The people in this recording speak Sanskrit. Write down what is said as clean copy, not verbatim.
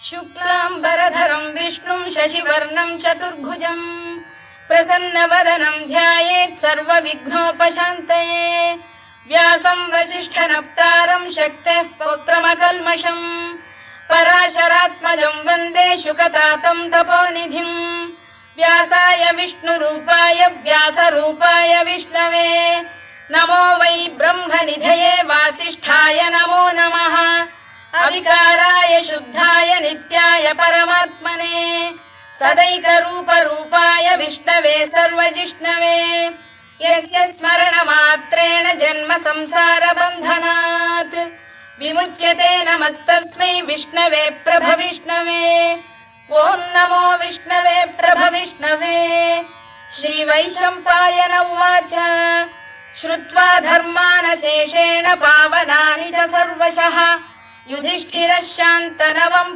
शुक्लाम्बरधरं विष्णुं शशिवर्णं चतुर्भुजं प्रसन्नवदनं ध्यायेत् सर्वविघ्नोपशान्तये। व्यासं वसिष्ठनप्तारं शक्तेः पौत्रमकल्मषम् पराशरात्मजं वन्दे शुकतातं तपोनिधिम्। व्यासाय विष्णुरूपाय व्यासरूपाय विष्णवे नमो वै ब्रह्मनिधये वासिष्ठाय नमो नमः। अविकाराय शुद्धाय नित्याय परमात्मने सदैकरूपरूपाय विष्णवे सर्वजिष्णवे यस्य स्मरणमात्रेण जन्म संसारबन्धनात् विमुच्यते नमस्तस्मै विष्णवे प्रभविष्णवे। ॐ नमो विष्णवे प्रभविष्णवे। श्रीवैशम्पायन उवाच श्रुत्वा धर्मानशेषेण पावनानि च सर्वशः युधिष्ठिरः शान्तनवं